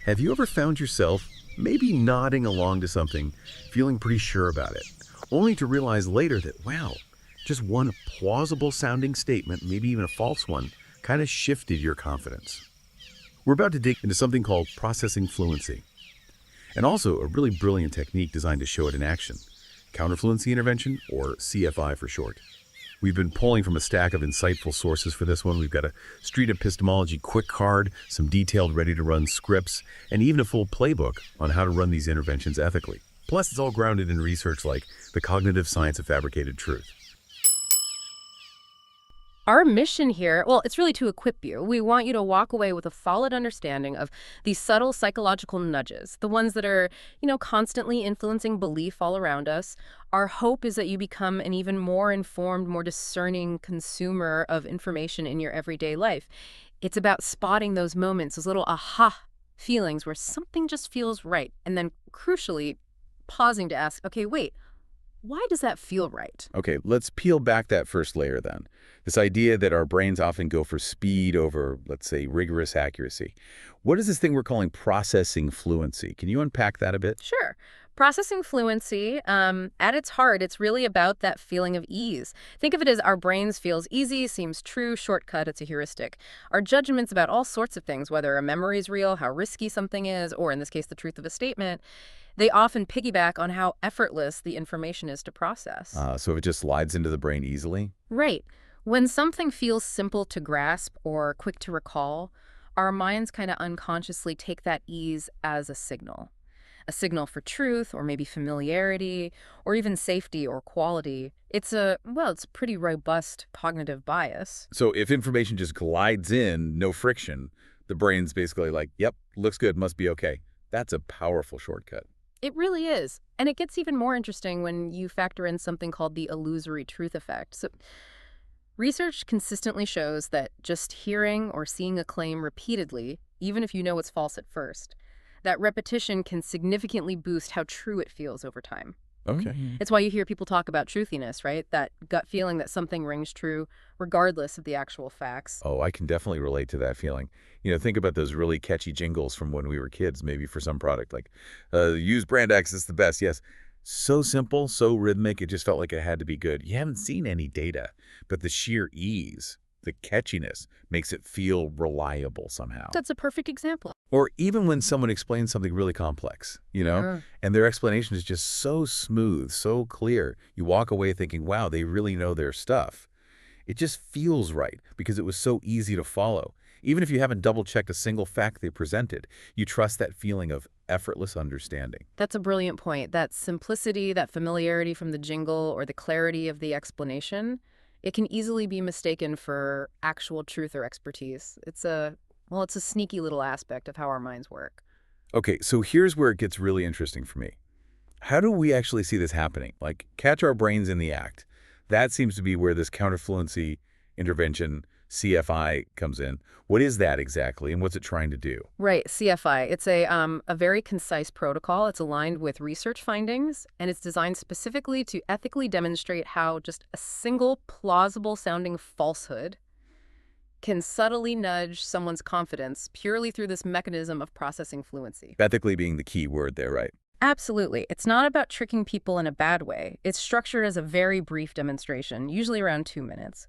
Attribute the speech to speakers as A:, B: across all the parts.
A: Have you ever found yourself maybe nodding along to something, feeling pretty sure about it, only to realize later that, wow, just one plausible sounding statement, maybe even a false one, kind of shifted your confidence? We're about to dig into something called processing fluency, and also a really brilliant technique designed to show it in action, Counter Fluency Intervention, or CFI for short. We've been pulling from a stack of insightful sources for this one. We've got a street epistemology quick card, some detailed ready-to-run scripts, and even a full playbook on how to run these interventions ethically. Plus, it's all grounded in research like the cognitive science of fabricated truth.
B: Our mission here, well, it's really to equip you. We want you to walk away with a solid understanding of these subtle psychological nudges, the ones that are, constantly influencing belief all around us. Our hope is that you become an even more informed, more discerning consumer of information in your everyday life. It's about spotting those moments, those little aha feelings where something just feels right. And then, crucially, pausing to ask, okay, wait, why does that feel right?
A: Okay, let's peel back that first layer then. This idea that our brains often go for speed over, let's say, rigorous accuracy. What is this thing we're calling processing fluency? Can you unpack that a bit?
B: Sure. Processing fluency, at its heart, it's really about that feeling of ease. Think of it as our brains feels easy, seems true, shortcut, it's a heuristic. Our judgments about all sorts of things, whether a memory is real, how risky something is, or in this case, the truth of a statement, they often piggyback on how effortless the information is to process.
A: So if it just slides into the brain easily?
B: Right. When something feels simple to grasp or quick to recall, our minds kind of unconsciously take that ease as a signal. A signal for truth, or maybe familiarity, or even safety or quality. It's a pretty robust cognitive bias.
A: So if information just glides in, no friction, the brain's basically like, yep, looks good, must be okay. That's a powerful shortcut.
B: It really is. And it gets even more interesting when you factor in something called the illusory truth effect. So, research consistently shows that just hearing or seeing a claim repeatedly, even if you know it's false at first, that repetition can significantly boost how true it feels over time.
A: Okay.
B: It's why you hear people talk about truthiness, right? That gut feeling that something rings true regardless of the actual facts.
A: Oh, I can definitely relate to that feeling. Think about those really catchy jingles from when we were kids, maybe for some product, like, use brand X, it's the best, yes. So simple, so rhythmic, it just felt like it had to be good. You haven't seen any data, but the sheer ease, the catchiness, makes it feel reliable somehow.
B: That's a perfect example.
A: Or even when someone explains something really complex, and their explanation is just so smooth, so clear, you walk away thinking, wow, they really know their stuff. It just feels right because it was so easy to follow. Even if you haven't double-checked a single fact they presented, you trust that feeling of effortless understanding.
B: That's a brilliant point. That simplicity, that familiarity from the jingle, or the clarity of the explanation, it can easily be mistaken for actual truth or expertise. It's a sneaky little aspect of how our minds work.
A: Okay, so here's where it gets really interesting for me. How do we actually see this happening? Like, catch our brains in the act. That seems to be where this counter fluency intervention, CFI, comes in. What is that exactly, and what's it trying to do?
B: Right, CFI. It's a very concise protocol. It's aligned with research findings, and it's designed specifically to ethically demonstrate how just a single plausible-sounding falsehood can subtly nudge someone's confidence purely through this mechanism of processing fluency.
A: Ethically being the key word there, right?
B: Absolutely. It's not about tricking people in a bad way. It's structured as a very brief demonstration, usually around 2 minutes.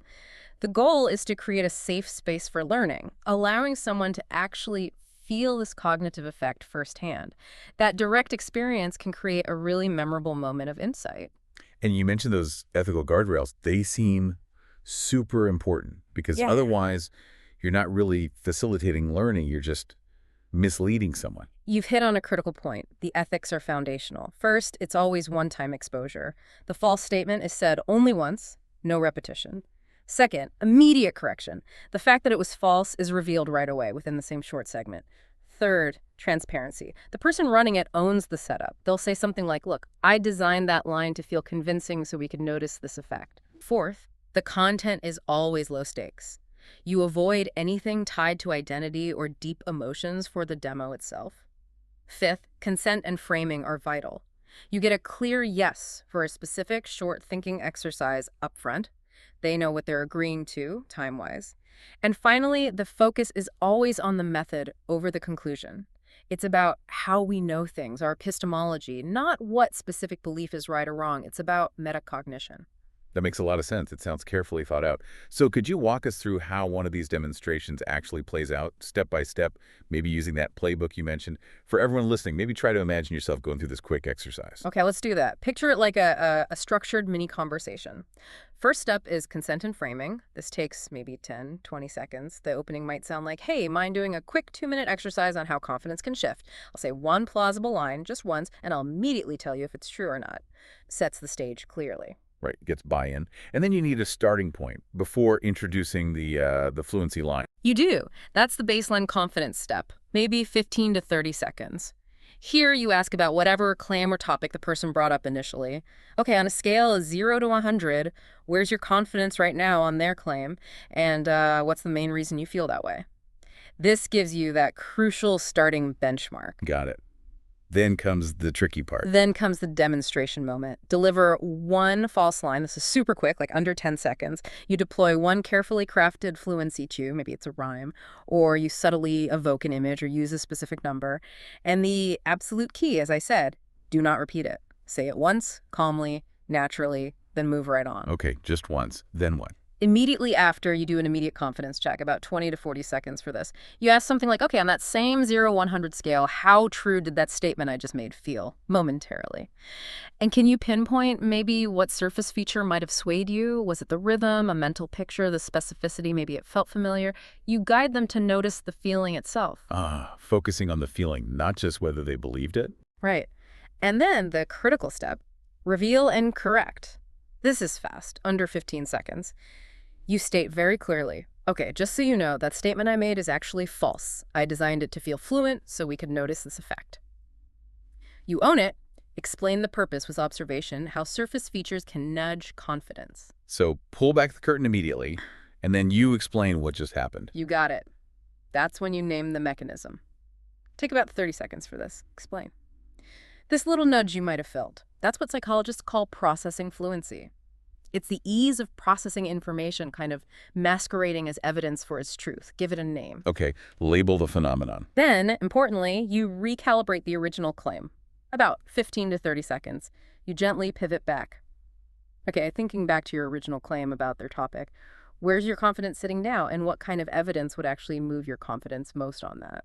B: The goal is to create a safe space for learning, allowing someone to actually feel this cognitive effect firsthand. That direct experience can create a really memorable moment of insight.
A: And you mentioned those ethical guardrails. They seem super important because otherwise you're not really facilitating learning. You're just misleading someone.
B: You've hit on a critical point. The ethics are foundational. First, it's always one-time exposure. The false statement is said only once, no repetition. Second, immediate correction. The fact that it was false is revealed right away within the same short segment. Third, transparency. The person running it owns the setup. They'll say something like, look, I designed that line to feel convincing so we could notice this effect. Fourth, the content is always low stakes. You avoid anything tied to identity or deep emotions for the demo itself. Fifth, consent and framing are vital. You get a clear yes for a specific short thinking exercise up front. They know what they're agreeing to, time-wise. And finally, the focus is always on the method over the conclusion. It's about how we know things, our epistemology, not what specific belief is right or wrong. It's about metacognition.
A: That makes a lot of sense. It sounds carefully thought out. So could you walk us through how one of these demonstrations actually plays out, step by step, maybe using that playbook you mentioned? For everyone listening, maybe try to imagine yourself going through this quick exercise.
B: Okay, let's do that. Picture it like a structured mini conversation. First step is consent and framing. This takes maybe 10, 20 seconds. The opening might sound like, hey, mind doing a quick 2-minute exercise on how confidence can shift? I'll say one plausible line, just once, and I'll immediately tell you if it's true or not. Sets the stage clearly.
A: Right, gets buy-in. And then you need a starting point before introducing the fluency line.
B: You do. That's the baseline confidence step, maybe 15 to 30 seconds. Here you ask about whatever claim or topic the person brought up initially. Okay, on a scale of 0 to 100, where's your confidence right now on their claim? And what's the main reason you feel that way? This gives you that crucial starting benchmark.
A: Got it. Then comes the tricky part.
B: Then comes the demonstration moment. Deliver one false line. This is super quick, like under 10 seconds. You deploy one carefully crafted fluency cue, maybe it's a rhyme, or you subtly evoke an image or use a specific number. And the absolute key, as I said, do not repeat it. Say it once, calmly, naturally, then move right on.
A: Okay, just once. Then what?
B: Immediately after, you do an immediate confidence check, about 20 to 40 seconds for this. You ask something like, okay, on that same 0-100 scale, how true did that statement I just made feel momentarily? And can you pinpoint maybe what surface feature might have swayed you? Was it the rhythm, a mental picture, the specificity, maybe it felt familiar? You guide them to notice the feeling itself.
A: Focusing on the feeling, not just whether they believed it.
B: Right. And then the critical step, reveal and correct. This is fast, under 15 seconds. You state very clearly, okay, just so you know, that statement I made is actually false. I designed it to feel fluent so we could notice this effect. You own it, explain the purpose with observation, how surface features can nudge confidence.
A: So pull back the curtain immediately, and then you explain what just happened.
B: You got it. That's when you name the mechanism. Take about 30 seconds for this. Explain. This little nudge you might have felt, that's what psychologists call processing fluency. It's the ease of processing information kind of masquerading as evidence for its truth. Give it a name.
A: Okay, label the phenomenon.
B: Then, importantly, you recalibrate the original claim. About 15 to 30 seconds. You gently pivot back. Okay, thinking back to your original claim about their topic, where's your confidence sitting now, and what kind of evidence would actually move your confidence most on that?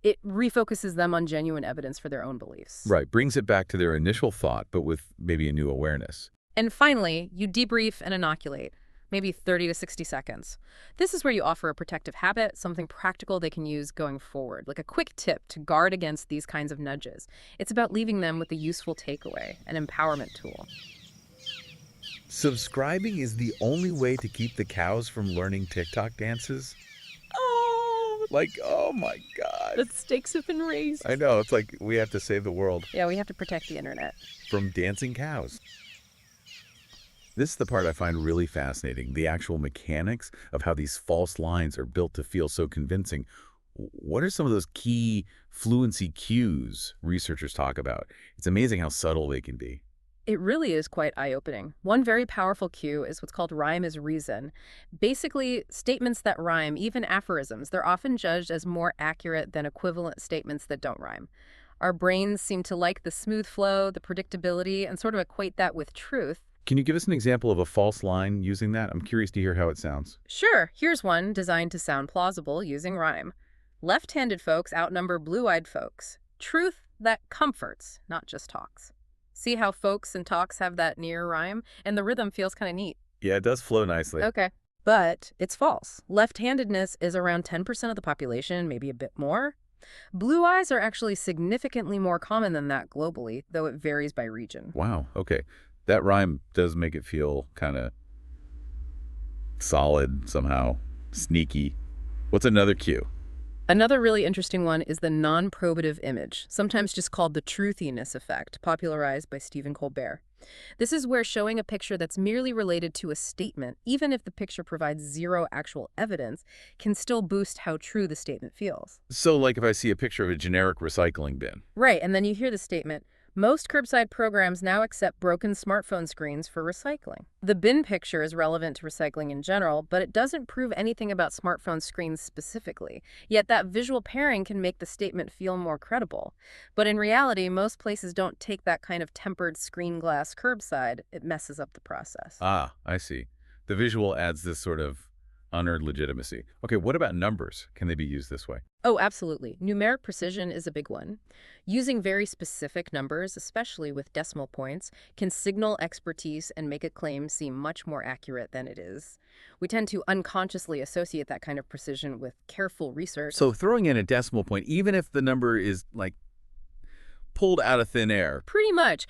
B: It refocuses them on genuine evidence for their own beliefs.
A: Right, brings it back to their initial thought, but with maybe a new awareness.
B: And finally, you debrief and inoculate, maybe 30 to 60 seconds. This is where you offer a protective habit, something practical they can use going forward, like a quick tip to guard against these kinds of nudges. It's about leaving them with a useful takeaway, an empowerment tool.
A: Subscribing is the only way to keep the cows from learning TikTok dances? Oh my God.
B: The stakes have been raised.
A: I know, it's like we have to save the world.
B: Yeah, we have to protect the internet.
A: From dancing cows. This is the part I find really fascinating, the actual mechanics of how these false lines are built to feel so convincing. What are some of those key fluency cues researchers talk about? It's amazing how subtle they can be.
B: It really is quite eye-opening. One very powerful cue is what's called rhyme as reason. Basically, statements that rhyme, even aphorisms, they're often judged as more accurate than equivalent statements that don't rhyme. Our brains seem to like the smooth flow, the predictability, and sort of equate that with truth.
A: Can you give us an example of a false line using that? I'm curious to hear how it sounds.
B: Sure, here's one designed to sound plausible using rhyme. Left-handed folks outnumber blue-eyed folks. Truth that comforts, not just talks. See how folks and talks have that near rhyme? And the rhythm feels kind of neat.
A: Yeah, it does flow nicely.
B: Okay. But it's false. Left-handedness is around 10% of the population, maybe a bit more. Blue eyes are actually significantly more common than that globally, though it varies by region.
A: Wow, okay. That rhyme does make it feel kind of solid somehow, sneaky. What's another cue?
B: Another really interesting one is the non-probative image, sometimes just called the truthiness effect, popularized by Stephen Colbert. This is where showing a picture that's merely related to a statement, even if the picture provides zero actual evidence, can still boost how true the statement feels.
A: So like if I see a picture of a generic recycling bin.
B: Right, and then you hear the statement, Most curbside programs now accept broken smartphone screens for recycling. The bin picture is relevant to recycling in general, but it doesn't prove anything about smartphone screens specifically. Yet that visual pairing can make the statement feel more credible. But in reality, most places don't take that kind of tempered screen glass curbside. It messes up the process.
A: Ah, I see. The visual adds this sort of unearned legitimacy. Okay, what about numbers? Can they be used this way?
B: Oh, absolutely. Numeric precision is a big one. Using very specific numbers, especially with decimal points, can signal expertise and make a claim seem much more accurate than it is. We tend to unconsciously associate that kind of precision with careful research.
A: So throwing in a decimal point, even if the number is like pulled out of thin air.
B: Pretty much.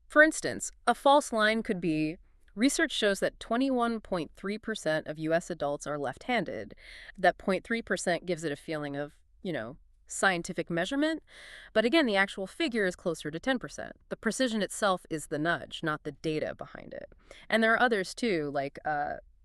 B: For instance, a false line could be, research shows that 21.3% of U.S. adults are left-handed. That 0.3% gives it a feeling of, scientific measurement. But again, the actual figure is closer to 10%. The precision itself is the nudge, not the data behind it. And there are others too, like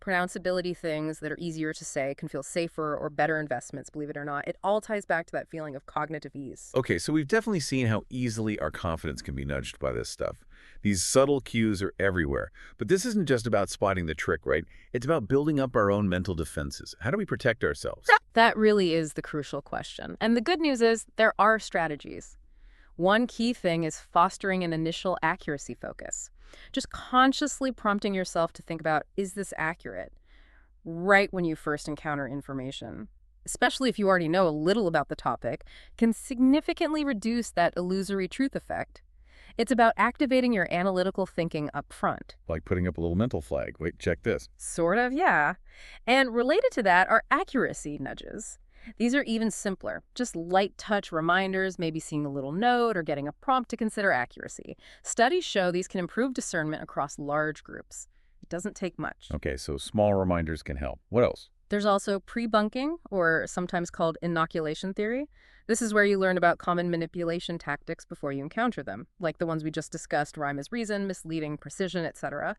B: pronounceability things that are easier to say, can feel safer or better investments, believe it or not. It all ties back to that feeling of cognitive ease.
A: Okay, so we've definitely seen how easily our confidence can be nudged by this stuff. These subtle cues are everywhere. But this isn't just about spotting the trick, right? It's about building up our own mental defenses. How do we protect ourselves?
B: That really is the crucial question. And the good news is there are strategies. One key thing is fostering an initial accuracy focus. Just consciously prompting yourself to think about, is this accurate? Right when you first encounter information, especially if you already know a little about the topic, can significantly reduce that illusory truth effect. It's about activating your analytical thinking up front.
A: Like putting up a little mental flag. Wait, check this.
B: Sort of, yeah. And related to that are accuracy nudges. These are even simpler, just light touch reminders, maybe seeing a little note or getting a prompt to consider accuracy. Studies show these can improve discernment across large groups. It doesn't take much.
A: Okay, so small reminders can help. What else?
B: There's also pre-bunking, or sometimes called inoculation theory. This is where you learn about common manipulation tactics before you encounter them, like the ones we just discussed, rhyme as reason, misleading, precision, etc.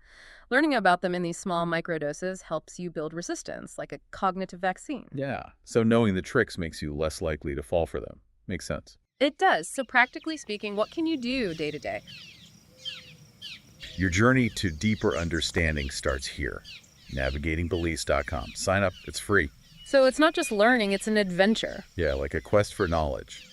B: Learning about them in these small microdoses helps you build resistance, like a cognitive vaccine.
A: Yeah, so knowing the tricks makes you less likely to fall for them. Makes sense.
B: It does. So practically speaking, what can you do day to day?
A: Your journey to deeper understanding starts here. NavigatingBeliefs.com. Sign up. It's free.
B: So it's not just learning, it's an adventure.
A: Yeah, like a quest for knowledge.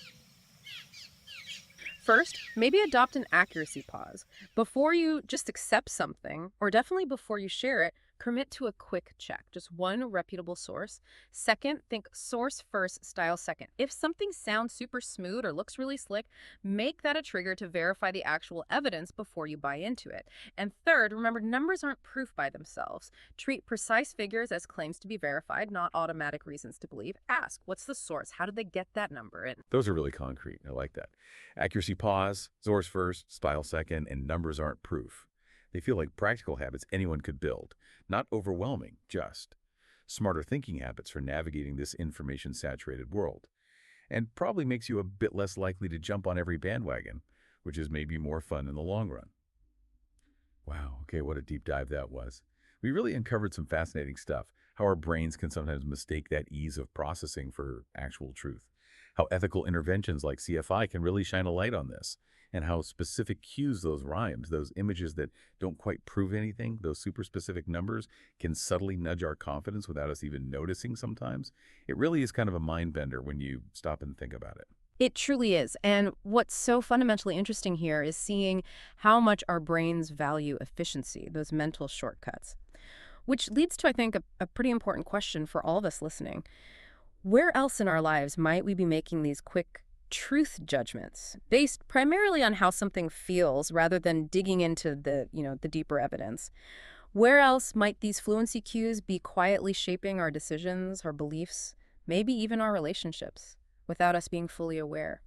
B: First, maybe adopt an accuracy pause. Before you just accept something, or definitely before you share it, commit to a quick check, just one reputable source. Second, think source first, style second. If something sounds super smooth or looks really slick, make that a trigger to verify the actual evidence before you buy into it. And third, remember, numbers aren't proof by themselves. Treat precise figures as claims to be verified, not automatic reasons to believe. Ask, what's the source? How did they get that number? And
A: Those are really concrete. I like that. Accuracy pause, source first, style second, and numbers aren't proof. They feel like practical habits anyone could build. Not overwhelming, just smarter thinking habits for navigating this information-saturated world. And probably makes you a bit less likely to jump on every bandwagon, which is maybe more fun in the long run. Wow, okay, what a deep dive that was. We really uncovered some fascinating stuff. How our brains can sometimes mistake that ease of processing for actual truth. How ethical interventions like CFI can really shine a light on this. And how specific cues, those rhymes, those images that don't quite prove anything, those super specific numbers can subtly nudge our confidence without us even noticing sometimes. It really is kind of a mind bender when you stop and think about it.
B: it truly is. And what's so fundamentally interesting here is seeing how much our brains value efficiency, those mental shortcuts. Which leads to, I think, a pretty important question for all of us listening. Where else in our lives might we be making these quick truth judgments based primarily on how something feels rather than digging into the deeper evidence? Where else might these fluency cues be quietly shaping our decisions, our beliefs, maybe even our relationships, without us being fully aware?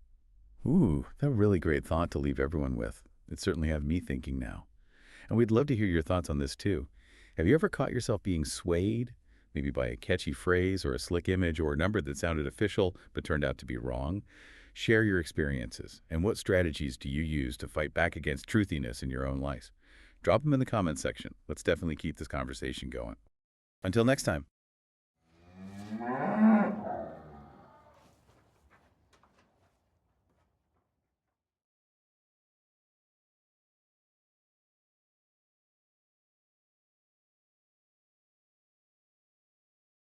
A: Ooh, that's a really great thought to leave everyone with. It certainly have me thinking now. And we'd love to hear your thoughts on this too. Have you ever caught yourself being swayed, maybe by a catchy phrase or a slick image or a number that sounded official but turned out to be wrong? Share your experiences, and what strategies do you use to fight back against truthiness in your own life? Drop them in the comments section. Let's definitely keep this conversation going. Until next time.